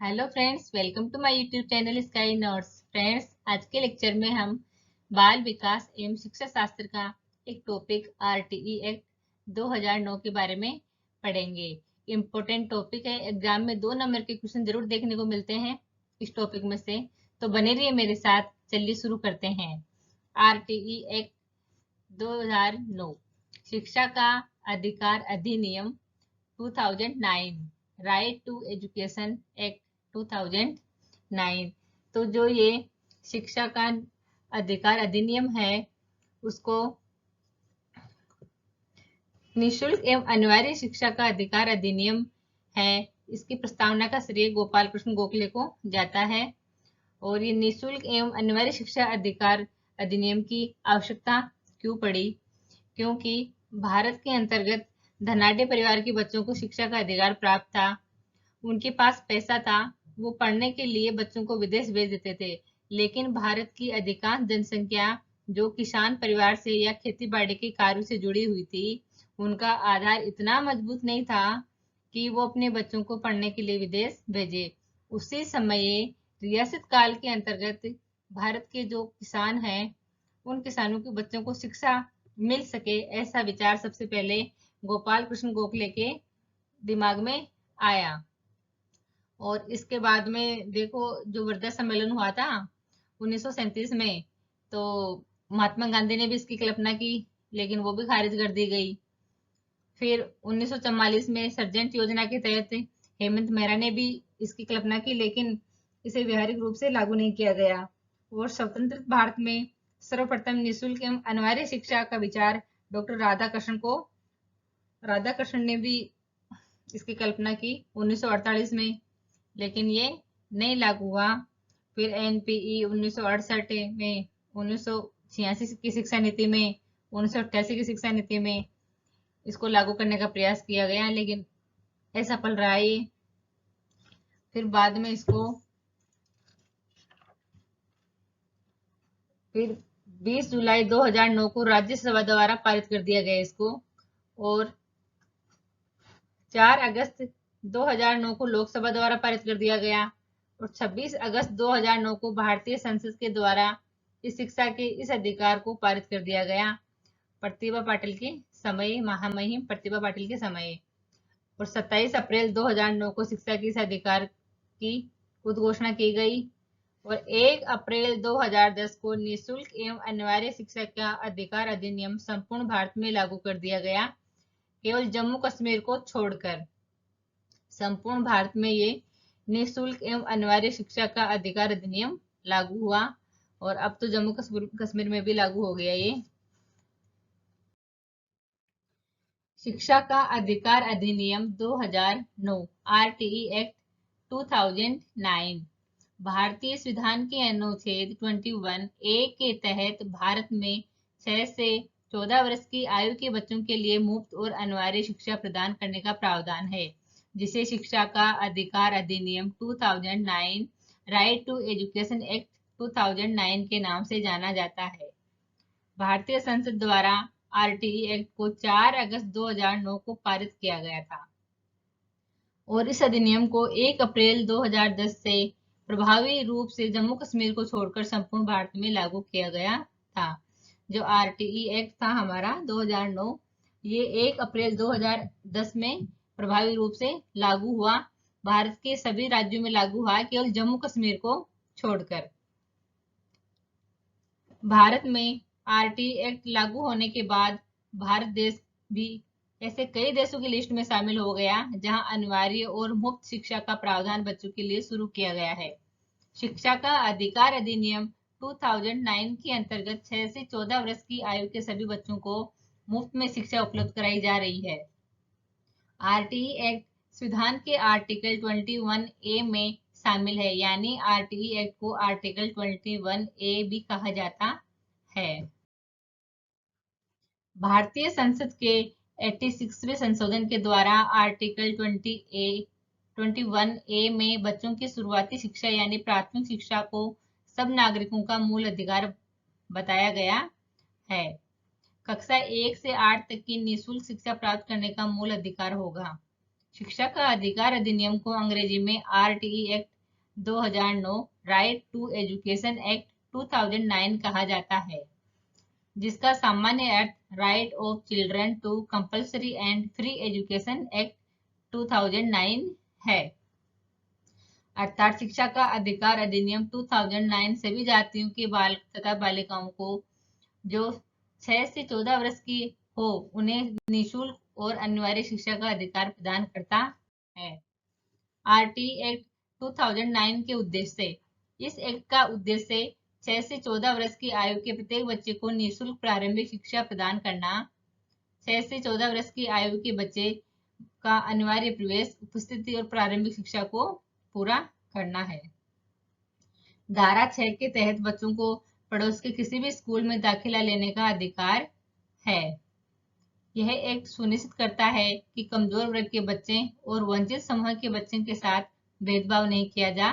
Hello friends, welcome to my YouTube channel sky notes. Friends, आज के lecture में हम बाल विकास एवं शिक्षा शास्त्र का एक टॉपिक आरटीई एक्ट 2009 के बारे में पढ़ेंगे। इम्पोर्टेंट टॉपिक है, एग्जाम में 2 नंबर के क्वेश्चन जरूर देखने को मिलते हैं इस टॉपिक में से, तो बने रहिए मेरे साथ। चलिए शुरू करते हैं। आरटीई एक्ट 2009 शिक्षा का अधिकार अधिनियम 2009, राइट टू एजुकेशन एक्ट 2009। तो जो ये शिक्षा का अधिकार अधिनियम है उसको निशुल्क एवं अनिवार्य शिक्षा का अधिकार अधिनियम है। इसकी प्रस्तावना का श्रेय गोपाल कृष्ण गोखले को जाता है। और ये निशुल्क एवं अनिवार्य शिक्षा अधिकार अधिनियम की आवश्यकता क्यों पड़ी? क्योंकि भारत के अंतर्गत धनाढ्य परिवार के बच्चों को शिक्षा का अधिकार प्राप्त था। उनके पास पैसा था, वो पढ़ने के लिए बच्चों को विदेश भेज देते थे। लेकिन भारत की अधिकांश जनसंख्या जो किसान परिवार से या खेती बाड़ी के कार्यों से जुड़ी हुई थी, उनका आधार इतना मजबूत नहीं था कि वो अपने बच्चों को पढ़ने के लिए विदेश भेजे। उसी समय रियासत काल के अंतर्गत भारत के जो किसान हैं, उन किसानों के बच्चों को शिक्षा मिल सके, ऐसा विचार सबसे पहले गोपाल कृष्ण गोखले के दिमाग में आया। और इसके बाद में देखो, जो वर्धा सम्मेलन हुआ था 1937 में, तो महात्मा गांधी ने भी इसकी कल्पना की, लेकिन वो भी खारिज कर दी गई। फिर 1944 में सर्जेंट योजना के तहत हेमंत मेहरा ने भी इसकी कल्पना की, लेकिन इसे व्यावहारिक रूप से लागू नहीं किया गया। और स्वतंत्र भारत में सर्वप्रथम निःशुल्क एवं अनिवार्य शिक्षा का विचार डॉक्टर राधाकृष्ण ने भी इसकी कल्पना की 1948 में, लेकिन ये नहीं लागू हुआ। फिर एनपीई 1968 में, 1986 की शिक्षा नीति में, 1988 की शिक्षा नीति में इसको लागू करने का प्रयास किया गया, लेकिन असफल रहा ये। फिर बाद में इसको फिर 20 जुलाई 2009 को राज्यसभा द्वारा पारित कर दिया गया इसको। और 4 अगस्त 2009 को लोकसभा द्वारा पारित कर दिया गया। और 26 अगस्त 2009 को भारतीय संसद के द्वारा इस शिक्षा के इस अधिकार को पारित कर दिया गया, प्रतिभा पाटिल के समय, महामहिम प्रतिभा पाटिल के समय। और 27 अप्रैल 2009 को शिक्षा के इस अधिकार की उद्घोषणा की गई। और 1 अप्रैल 2010 को निःशुल्क एवं अनिवार्य शिक्षा का अधिकार अधिनियम संपूर्ण भारत में लागू कर दिया गया, केवल जम्मू कश्मीर को छोड़कर। संपूर्ण भारत में ये निःशुल्क एवं अनिवार्य शिक्षा का अधिकार अधिनियम लागू हुआ। और अब तो जम्मू कश्मीर में भी लागू हो गया ये। शिक्षा का अधिकार अधिनियम 2009, आरटीई एक्ट 2009 भारतीय संविधान के अनुच्छेद 21 ए के तहत भारत में 6 से 14 वर्ष की आयु के बच्चों के लिए मुफ्त और अनिवार्य शिक्षा प्रदान करने का प्रावधान है, जिसे शिक्षा का अधिकार अधिनियम 2009, राइट टू एजुकेशन एक्ट 2009 के नाम से जाना जाता है। भारतीय संसद द्वारा आरटीई एक्ट को 4 अगस्त 2009 को पारित किया गया था। और इस अधिनियम को 1 अप्रैल 2010 से प्रभावी रूप से जम्मू कश्मीर को छोड़कर संपूर्ण भारत में लागू किया गया था। जो आरटीई एक्ट था हमारा 2009, ये 1 अप्रैल 2010 में प्रभावी रूप से लागू हुआ। भारत के सभी राज्यों में लागू हुआ, केवल जम्मू कश्मीर को छोड़कर। भारत में आरटीई एक्ट लागू होने के बाद भारत देश भी ऐसे कई देशों की लिस्ट में शामिल हो गया जहां अनिवार्य और मुफ्त शिक्षा का प्रावधान बच्चों के लिए शुरू किया गया है। शिक्षा का अधिकार अधिनियम 2009 के अंतर्गत 6 से 14 वर्ष की आयु के सभी बच्चों को मुफ्त में शिक्षा उपलब्ध कराई जा रही है। आरटीई एक्ट संविधान के आर्टिकल 21 ए में शामिल है, यानी आरटीई एक्ट को आर्टिकल 21 ए भी कहा जाता है। भारतीय संसद के 86वें संशोधन के द्वारा आर्टिकल 21 ए में बच्चों की शुरुआती शिक्षा यानी प्राथमिक शिक्षा को सब नागरिकों का मूल अधिकार बताया गया है। कक्षा 1 से 8 तक की निःशुल्क शिक्षा प्राप्त करने का मूल अधिकार होगा। शिक्षा का अधिकार अधिनियम को अंग्रेजी में RTE act 2009 right to education act 2009 कहा जाता है, जिसका सामान्य अर्थ right of children to compulsory and free education act 2009 है। अर्थात शिक्षा का अधिकार अधिनियम 2009 सभी जातियों के बालक तथा बालिकाओं को जो 6 से 14 वर्ष की हो उन्हें निःशुल्क और अनिवार्य शिक्षा का अधिकार प्रदान करता है। आरटी एक्ट 2009 के उद्देश्य। इस एक्ट का उद्देश्य 6 से 14 वर्ष की आयु के प्रत्येक बच्चे को निःशुल्क प्रारंभिक शिक्षा प्रदान करना, 6 से 14 वर्ष की आयु के बच्चे का अनिवार्य प्रवेश, उपस्थिति और प्रारंभिक शिक्षा को पूरा करना है। धारा 6 के तहत बच्चों को पड़ोस के किसी भी स्कूल में दाखिला लेने का अधिकार है। यह एक्ट सुनिश्चित करता है कि कमजोर वर्ग के बच्चे और वंचित समूह के बच्चों के साथ भेदभाव नहीं किया जा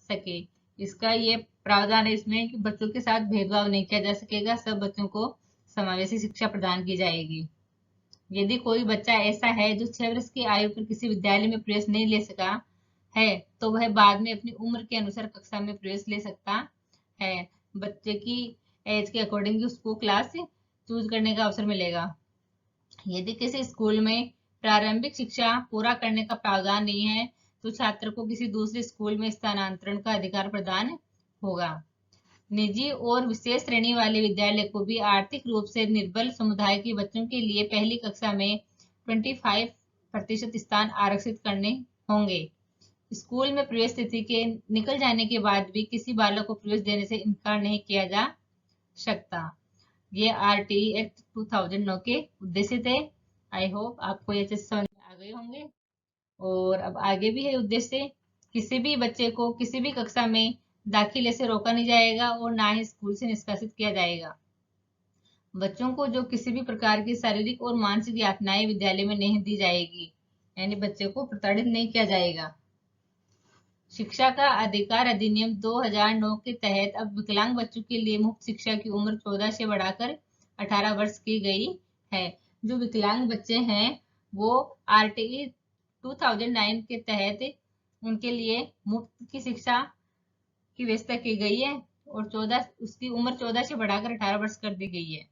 सके। इसका ये प्रावधान है इसमें कि बच्चों के साथ भेदभाव नहीं किया जा सकेगा, सब बच्चों को समावेशी शिक्षा प्रदान की जाएगी। यदि कोई बच्चा ऐसा है जो 6 वर्ष की आयु पर किसी विद्यालय में प्रवेश नहीं ले सका है, तो वह बाद में अपनी उम्र के अनुसार कक्षा में प्रवेश ले सकता है। बच्चे की एज के अकॉर्डिंग उसको क्लास चूज करने का अवसर मिलेगा। यदि किसी स्कूल में प्रारंभिक शिक्षा पूरा करने का प्रावधान नहीं है, तो छात्र को किसी दूसरे स्कूल में स्थानांतरण का अधिकार प्रदान होगा। निजी और विशेष श्रेणी वाले विद्यालय को भी आर्थिक रूप से निर्बल समुदाय के बच्चों के लिए पहली कक्षा में 25% स्थान आरक्षित करने होंगे। स्कूल में प्रवेश तिथि के निकल जाने के बाद भी किसी बालक को प्रवेश देने से इनकार नहीं किया जा सकता। ये आरटीई एक्ट 2009 के उद्देश्य थे। आई होप आपको ये चीज समझ में आ गए होंगे। और अब आगे भी है उद्देश्य, किसी भी बच्चे को किसी भी कक्षा में दाखिले से रोका नहीं जाएगा और ना ही स्कूल से निष्कासित किया जाएगा। बच्चों को जो किसी भी प्रकार की शारीरिक और मानसिक यातनाएं विद्यालय में नहीं दी जाएगी, यानी बच्चे को प्रताड़ित नहीं किया जाएगा। शिक्षा का अधिकार अधिनियम 2009 के तहत अब विकलांग बच्चों के लिए मुफ्त शिक्षा की उम्र 14 से बढ़ाकर 18 वर्ष की गई है। जो विकलांग बच्चे हैं वो आरटीई 2009 के तहत उनके लिए मुफ्त की शिक्षा की व्यवस्था की गई है और उसकी उम्र 14 से बढ़ाकर 18 वर्ष कर दी गई है।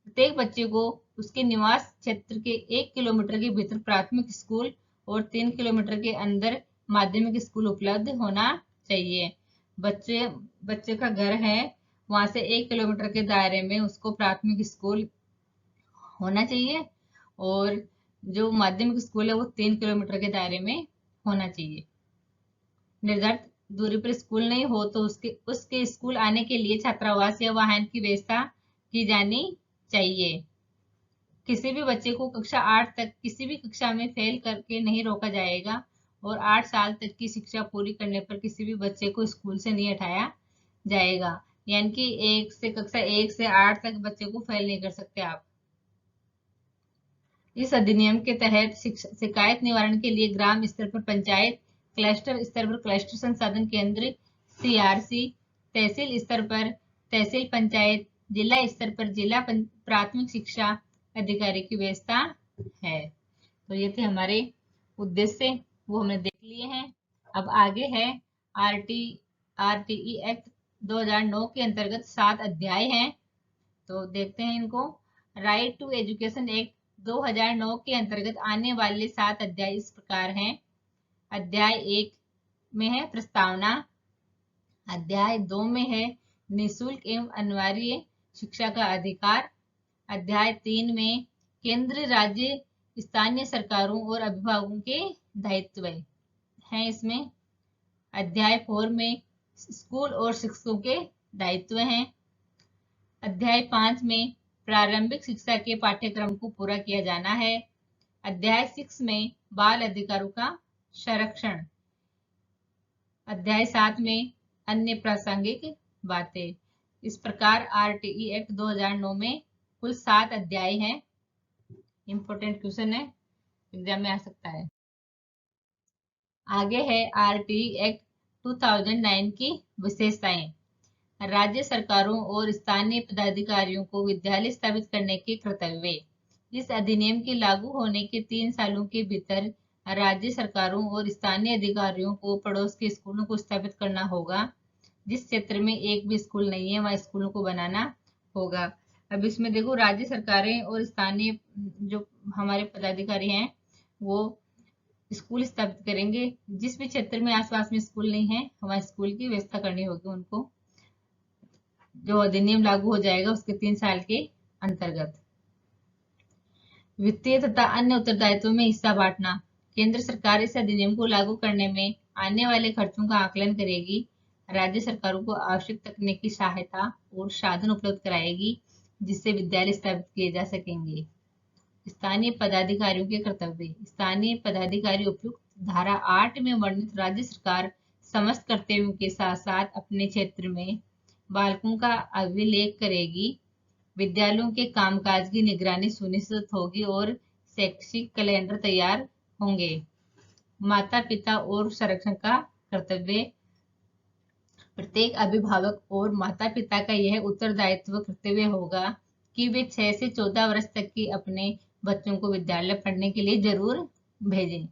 प्रत्येक बच्चे को उसके निवास क्षेत्र के 1 किलोमीटर के भीतर प्राथमिक स्कूल और 3 किलोमीटर के अंदर माध्यमिक स्कूल उपलब्ध होना चाहिए। बच्चे का घर है वहां से 1 किलोमीटर के दायरे में उसको प्राथमिक स्कूल होना चाहिए और जो माध्यमिक स्कूल है वो 3 किलोमीटर के दायरे में होना चाहिए। निर्धारित दूरी पर स्कूल नहीं हो तो उसके स्कूल आने के लिए छात्रावास या वाहन की व्यवस्था की जानी चाहिए। किसी भी बच्चे को कक्षा 8 तक किसी भी कक्षा में फेल करके नहीं रोका जाएगा और 8 साल तक की शिक्षा पूरी करने पर किसी भी बच्चे को स्कूल से नहीं हटाया जाएगा। यानी कि कक्षा 1 से 8 तक बच्चे को फेल नहीं कर सकते आप। इस अधिनियम के तहत शिकायत निवारण के लिए ग्राम स्तर पर पंचायत, क्लस्टर स्तर पर क्लस्टर संसाधन केंद्र सीआरसी, तहसील स्तर पर तहसील पंचायत, जिला स्तर पर जिला प्राथमिक शिक्षा अधिकारी की व्यवस्था है। तो ये थे हमारे उद्देश्य, वो हमने देख लिए हैं। अब आगे है आरटीई एक्ट 2009 के अंतर्गत 7 अध्याय हैं, तो देखते हैं इनको। राइट टू एजुकेशन एक्ट 2009 के अंतर्गत आने वाले 7 अध्याय इस प्रकार हैं। अध्याय 1 में है प्रस्तावना, अध्याय 2 में है निःशुल्क एवं अनिवार्य शिक्षा का अधिकार, अध्याय 3 में केंद्र, राज्य, स्थानीय सरकारों और अभिभावकों के दायित्व हैं इसमें। अध्याय 4 में स्कूल और शिक्षकों के दायित्व हैं। अध्याय 5 में प्रारंभिक शिक्षा के पाठ्यक्रम को पूरा किया जाना है। अध्याय 6 में बाल अधिकारों का संरक्षण। अध्याय 7 में अन्य प्रासंगिक बातें। इस प्रकार आरटीई एक्ट 2009 में कुल 7 अध्याय हैं। इंपॉर्टेंट क्वेश्चन है, एग्जाम में आ सकता है। आगे है आरटीई एक्ट 2009 की विशेषताएं। राज्य सरकारों और स्थानीय पदाधिकारियों को विद्यालय स्थापित करने के कर्तव्य। इस अधिनियम के लागू होने के 3 सालों के भीतर राज्य सरकारों और स्थानीय अधिकारियों को पड़ोस के स्कूलों को स्थापित करना होगा। जिस क्षेत्र में एक भी स्कूल नहीं है वहां स्कूलों को बनाना होगा। अब इसमें देखो, राज्य सरकारें और स्थानीय जो हमारे पदाधिकारी हैं वो स्कूल स्थापित करेंगे। जिस भी क्षेत्र में आसपास में स्कूल नहीं है वहां स्कूल की व्यवस्था करनी होगी उनको, जो अधिनियम लागू हो जाएगा उसके 3 साल के अंतर्गत। वित्तीय तथा अन्य उत्तरदायित्वों में हिस्सा बांटना। केंद्र सरकार इस अधिनियम को लागू करने में आने वाले खर्चों का आकलन करेगी। राज्य सरकारों को आवश्यक तकनीकी सहायता और साधन उपलब्ध कराएगी जिससे विद्यालय स्थापित किए जा सकेंगे। स्थानीय पदाधिकारियों के कर्तव्य। स्थानीय पदाधिकारी उपयुक्त धारा 8 में वर्णित राज्य सरकार समस्त कर्तव्यों के साथ साथ अपने क्षेत्र में बालकों का अभिलेख करेगी। विद्यालयों के कामकाज की निगरानी सुनिश्चित होगी और शैक्षिक कैलेंडर तैयार होंगे। माता पिता और संरक्षण का कर्तव्य। प्रत्येक अभिभावक और माता पिता का यह उत्तरदायित्व कर्तव्य होगा कि वे 6 से 14 वर्ष तक की अपने बच्चों को विद्यालय पढ़ने के लिए जरूर भेजें।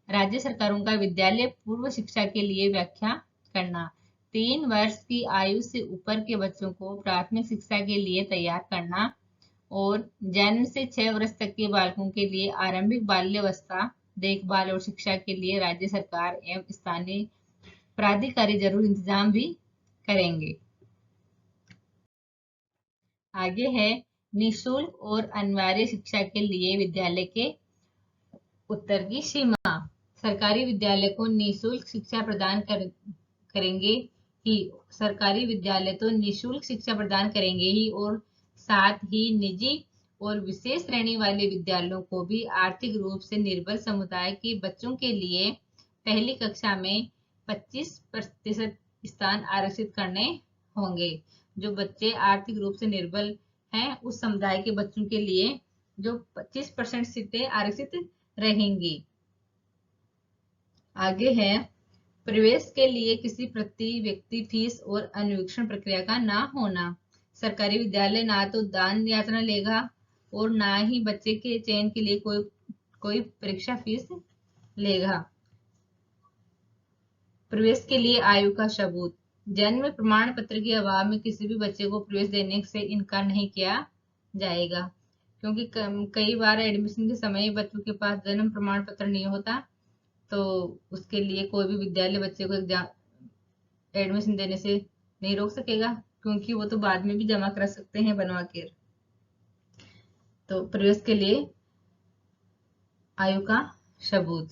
राज्य सरकारों का विद्यालय पूर्व शिक्षा के लिए व्याख्या करना। 3 वर्ष की आयु से ऊपर के बच्चों को प्राथमिक शिक्षा के लिए तैयार करना और जन्म से 6 वर्ष तक के बालकों के लिए आरंभिक बाल्यावस्था देखभाल और शिक्षा के लिए राज्य सरकार एवं स्थानीय प्राधिकारी जरूर इंतजाम भी करेंगे। आगे है निःशुल्क और अनिवार्य शिक्षा के लिए विद्यालय के उत्तर की सीमा। सरकारी विद्यालय को निःशुल्क शिक्षा प्रदान करेंगे ही। सरकारी विद्यालय तो निःशुल्क शिक्षा प्रदान करेंगे ही और साथ ही निजी और विशेष श्रेणी वाले विद्यालयों को भी आर्थिक रूप से निर्बल समुदाय के बच्चों के लिए पहली कक्षा में 25% स्थान आरक्षित करने होंगे। जो बच्चे आर्थिक रूप से निर्बल हैं उस समुदाय के बच्चों के लिए जो 25% सीटें आरक्षित रहेंगी। आगे है प्रवेश के लिए किसी प्रति व्यक्ति फीस और अनुवीक्षण प्रक्रिया का ना होना। सरकारी विद्यालय ना तो दान याचना लेगा और ना ही बच्चे के चयन के लिए कोई परीक्षा फीस लेगा। प्रवेश के लिए आयु का सबूत। जन्म प्रमाण पत्र के अभाव में किसी भी बच्चे को प्रवेश देने से इनकार नहीं किया जाएगा, क्योंकि कई बार एडमिशन के समय बच्चों के पास जन्म प्रमाण पत्र नहीं होता, तो उसके लिए कोई भी विद्यालय बच्चे को एडमिशन देने से नहीं रोक सकेगा, क्योंकि वो तो बाद में भी जमा करा सकते हैं बनवा कर। तो प्रवेश के लिए आयु का सबूत।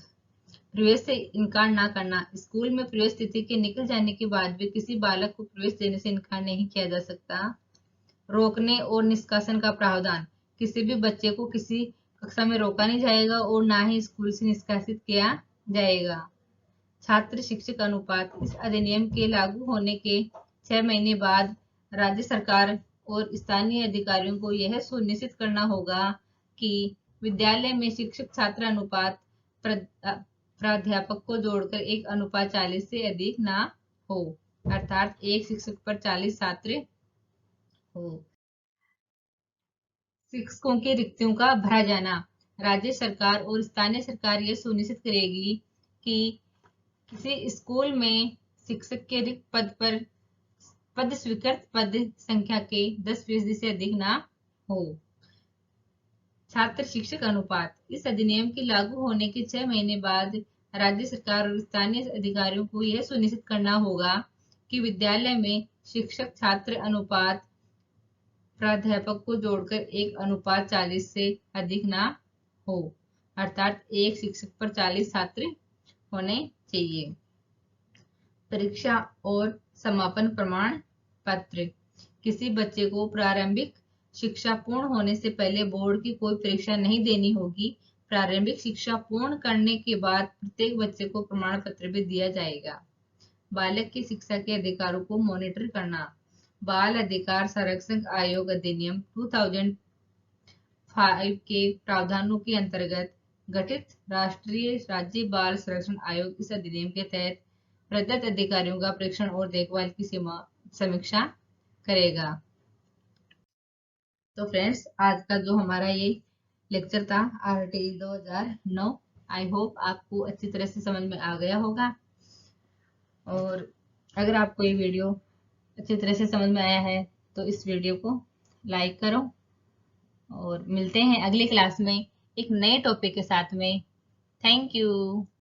प्रवेश से इनकार ना करना। स्कूल में प्रवेश तिथि के निकल जाने के बाद भी किसी बालक को प्रवेश देने से इनकार नहीं किया जा सकता। रोकने और निष्कासन का प्रावधान। किसी भी बच्चे को किसी कक्षा में रोका नहीं जाएगा और ना ही स्कूल से निष्कासित किया जाएगा। छात्र शिक्षक अनुपात। इस अधिनियम के लागू होने के 6 महीने बाद राज्य सरकार और स्थानीय अधिकारियों को यह सुनिश्चित करना होगा कि विद्यालय में शिक्षक छात्र अनुपात प्राध्यापक को जोड़कर 1:40 से अधिक ना हो, अर्थात 1 शिक्षक पर 40 छात्र हो। शिक्षकों की रिक्तियों का भरा जाना। राज्य सरकार और स्थानीय सरकार यह सुनिश्चित करेगी कि किसी स्कूल में शिक्षक के रिक्त पद स्वीकृत पद संख्या के 10% से अधिक ना हो। छात्र शिक्षक अनुपात। इस अधिनियम के लागू होने के 6 महीने बाद राज्य सरकार और स्थानीय अधिकारियों को यह सुनिश्चित करना होगा कि विद्यालय में शिक्षक छात्र अनुपात प्राध्यापक को जोड़कर 1:40 से अधिक ना हो, अर्थात 1 शिक्षक पर 40 छात्र होने चाहिए। परीक्षा और समापन प्रमाण पत्र। किसी बच्चे को प्रारंभिक शिक्षा पूर्ण होने से पहले बोर्ड की कोई परीक्षा नहीं देनी होगी। प्रारंभिक शिक्षा पूर्ण करने के बाद प्रत्येक बच्चे को प्रमाण पत्र भी दिया जाएगा। बालक की शिक्षा के अधिकारों को मॉनिटर करना। बाल अधिकार संरक्षण आयोग अधिनियम 2005 के प्रावधानों के अंतर्गत गठित राष्ट्रीय राज्य बाल संरक्षण आयोग इस अधिनियम के तहत प्रदत्त अधिकारियों का परीक्षण और देखभाल की समीक्षा करेगा। तो फ्रेंड्स, आज का जो हमारा ये लेक्चर था RTE 2009। आई होप आपको अच्छी तरह से समझ में आ गया होगा। और अगर आपको ये वीडियो अच्छी तरह से समझ में आया है तो इस वीडियो को लाइक करो, और मिलते हैं अगली क्लास में एक नए टॉपिक के साथ में। Thank you.